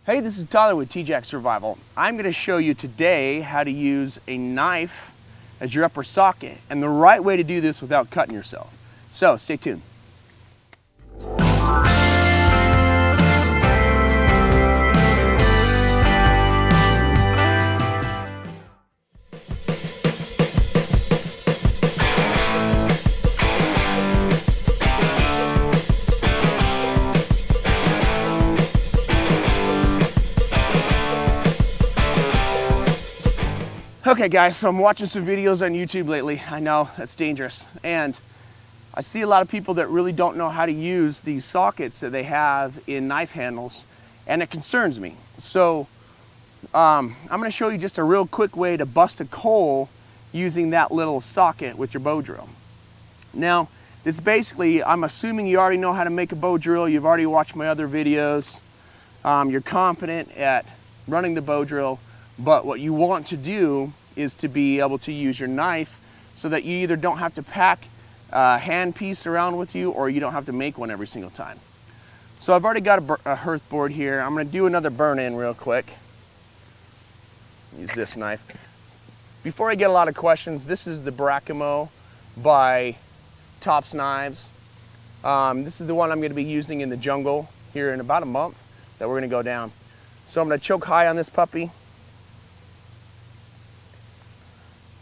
Hey, this is Tyler with TJack Survival. I'm going to show you today how to use a knife as your upper socket and the right way to do this without cutting yourself. So stay tuned. Okay guys, so I'm watching some videos on YouTube lately. I know, that's dangerous. And I see a lot of people that really don't know how to use these sockets that they have in knife handles, and it concerns me. So I'm gonna show you just a real quick way to bust a coal using that little socket with your bow drill. Now, this basically, I'm assuming you already know how to make a bow drill. You've already watched my other videos. You're confident at running the bow drill. But what you want to do is to be able to use your knife so that you either don't have to pack a hand piece around with you or you don't have to make one every single time. So I've already got a hearth board here. I'm going to do another burn in real quick. Use this knife. Before I get a lot of questions, this is the Bracamo by Tops Knives. This is the one I'm going to be using in the jungle here in about a month that we're going to go down. So I'm going to choke high on this puppy.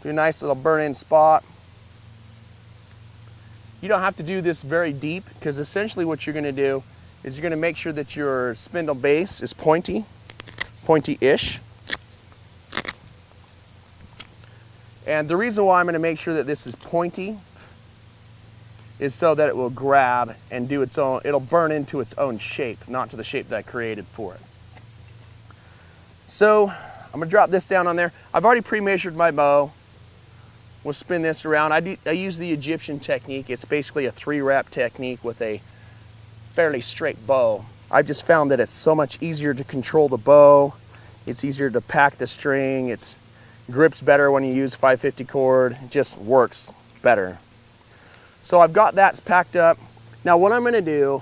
Do a nice little burn-in spot. You don't have to do this very deep because essentially what you're going to do is you're going to make sure that your spindle base is pointy-ish. And the reason why I'm going to make sure that this is pointy is so that it will grab and do its own, it'll burn into its own shape, not to the shape that I created for it. So I'm going to drop this down on there. I've already pre-measured my bow. We'll spin this around. I use the Egyptian technique. It's basically a 3-wrap technique with a fairly straight bow. I've just found that it's so much easier to control the bow. It's easier to pack the string. It grips better when you use 550 cord. It just works better. So I've got that packed up. Now what I'm going to do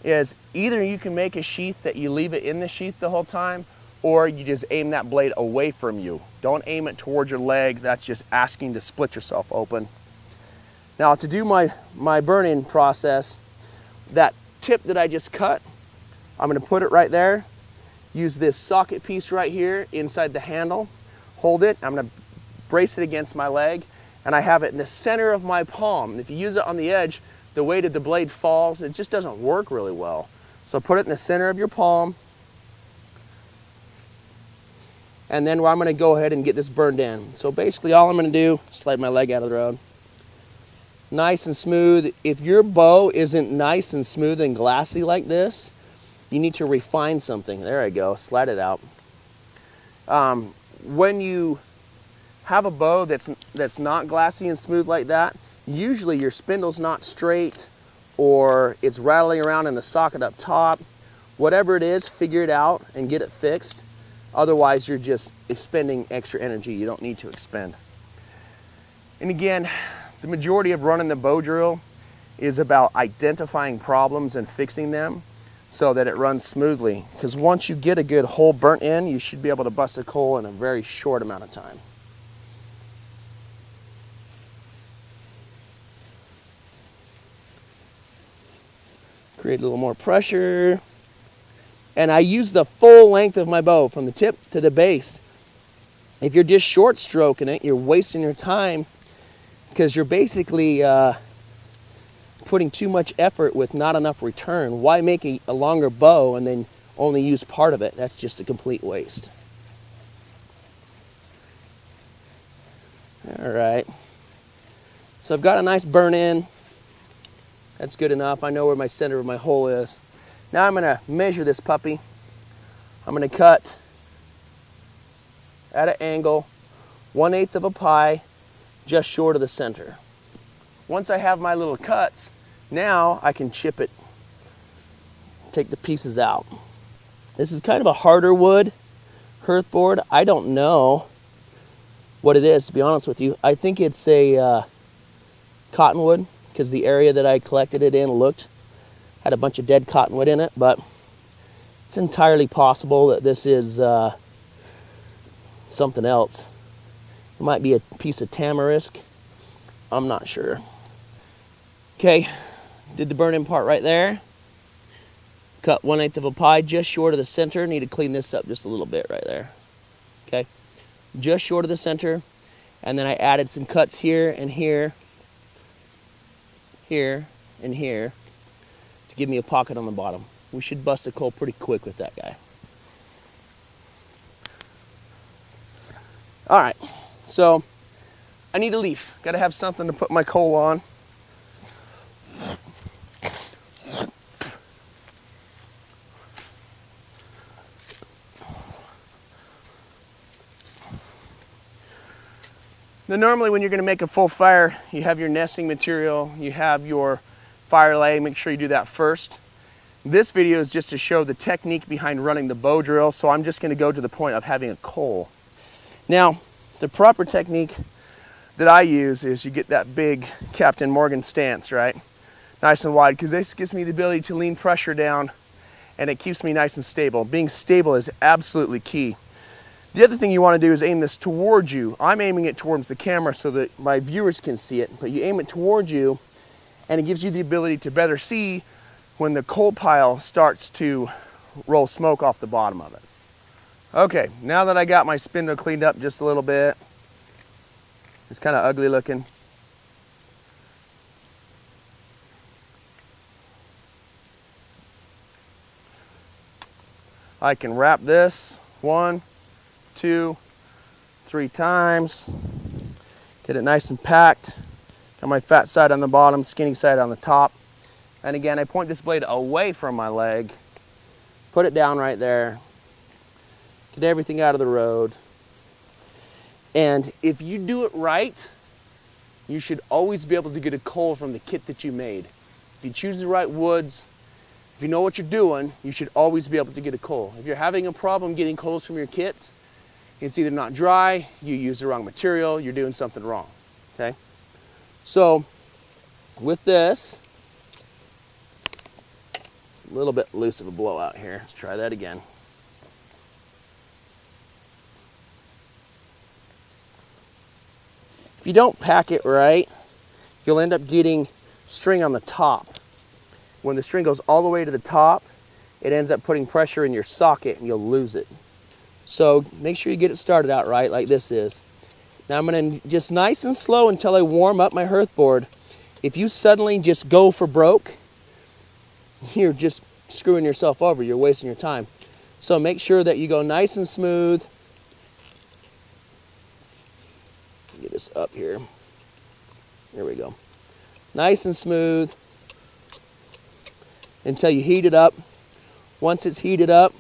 is either you can make a sheath that you leave it in the sheath the whole time, or you just aim that blade away from you. Don't aim it towards your leg. That's just asking to split yourself open. Now to do my burn-in process, that tip that I just cut, I'm gonna put it right there. Use this socket piece right here inside the handle. Hold it, I'm gonna brace it against my leg, and I have it in the center of my palm. If you use it on the edge, the weight of the blade falls. It just doesn't work really well. So put it in the center of your palm. And then I'm going to go ahead and get this burned in. So basically all I'm going to do, slide my leg out of the road. Nice and smooth. If your bow isn't nice and smooth and glassy like this, you need to refine something. There I go, slide it out. When you have a bow that's not glassy and smooth like that, usually your spindle's not straight or it's rattling around in the socket up top. Whatever it is, figure it out and get it fixed. Otherwise, you're just expending extra energy you don't need to expend. And again, the majority of running the bow drill is about identifying problems and fixing them so that it runs smoothly. Because once you get a good hole burnt in, you should be able to bust a coal in a very short amount of time. Create a little more pressure. And I use the full length of my bow from the tip to the base. If you're just short stroking it, you're wasting your time because you're basically putting too much effort with not enough return. Why make a longer bow and then only use part of it? That's just a complete waste. All right. So I've got a nice burn in. That's good enough. I know where my center of my hole is. Now I'm going to measure this puppy. I'm going to cut at an angle, 1/8 of a pie, just short of the center. Once I have my little cuts, now I can chip it, take the pieces out. This is kind of a harder wood hearth board. I don't know what it is, to be honest with you. I think it's a cottonwood, because the area that I collected it in had a bunch of dead cottonwood in it, but It's entirely possible that this is something else. It might be a piece of tamarisk. I'm not sure. Okay, did the burn-in part right there. Cut 1/8 of a pie just short of the center. Need to clean this up just a little bit right there. Okay, just short of the center. And then I added some cuts here and here, here and here to give me a pocket on the bottom. We should bust a coal pretty quick with that guy. All right, so I need a leaf. Got to have something to put my coal on. Now normally when you're going to make a full fire, you have your nesting material, you have your fire lay. Make sure you do that first. This video is just to show the technique behind running the bow drill, so I'm just going to go to the point of having a coal. Now, the proper technique that I use is you get that big Captain Morgan stance, right? Nice and wide, because this gives me the ability to lean pressure down and it keeps me nice and stable. Being stable is absolutely key. The other thing you want to do is aim this towards you. I'm aiming it towards the camera so that my viewers can see it, but you aim it towards you and it gives you the ability to better see when the coal pile starts to roll smoke off the bottom of it. Okay, now that I got my spindle cleaned up just a little bit, it's kind of ugly looking. I can wrap this 1, 2, 3 times, get it nice and packed. Got my fat side on the bottom, skinny side on the top. And again, I point this blade away from my leg, put it down right there, get everything out of the road. And if you do it right, you should always be able to get a coal from the kit that you made. If you choose the right woods, if you know what you're doing, you should always be able to get a coal. If you're having a problem getting coals from your kits, it's either not dry, you use the wrong material, you're doing something wrong, okay? So, with this, it's a little bit loose of a blowout here. Let's try that again. If you don't pack it right, you'll end up getting string on the top. When the string goes all the way to the top, it ends up putting pressure in your socket and you'll lose it. So make sure you get it started out right, like this is. Now I'm going to just nice and slow until I warm up my hearth board. If you suddenly just go for broke, you're just screwing yourself over. You're wasting your time. So make sure that you go nice and smooth. Get this up here. There we go. Nice and smooth until you heat it up. Once it's heated up,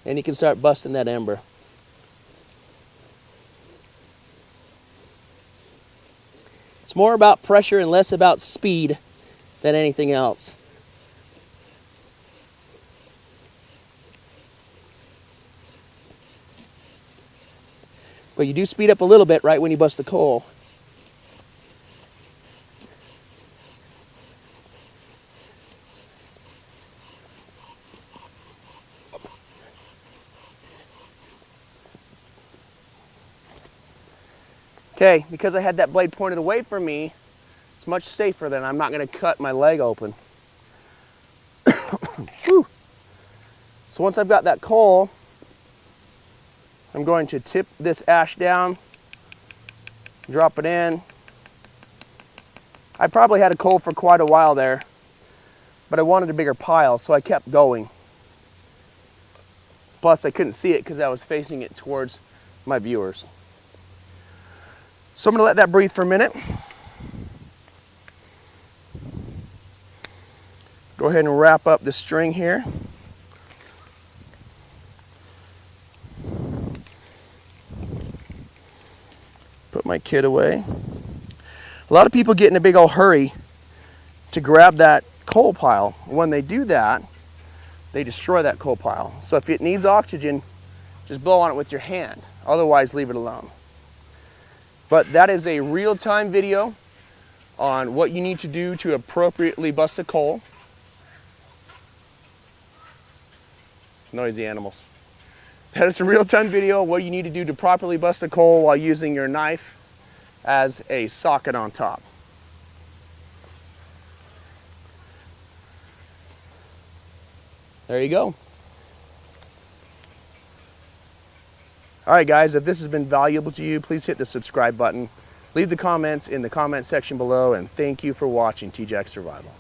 and you can start busting that ember. It's more about pressure and less about speed than anything else. But you do speed up a little bit right when you bust the coal. Okay, because I had that blade pointed away from me, it's much safer than I'm not going to cut my leg open. So once I've got that coal, I'm going to tip this ash down, drop it in. I probably had a coal for quite a while there, but I wanted a bigger pile, so I kept going. Plus, I couldn't see it because I was facing it towards my viewers. So I'm going to let that breathe for a minute. Go ahead and wrap up the string here. Put my kit away. A lot of people get in a big old hurry to grab that coal pile. When they do that, they destroy that coal pile. So if it needs oxygen, just blow on it with your hand. Otherwise, leave it alone. But that is a real-time video on what you need to do to appropriately bust a coal. Noisy animals. That is a real-time video of what you need to do to properly bust a coal while using your knife as a socket on top. There you go. All right, guys, if this has been valuable to you, please hit the subscribe button. Leave the comments in the comment section below, and thank you for watching TJack Survival.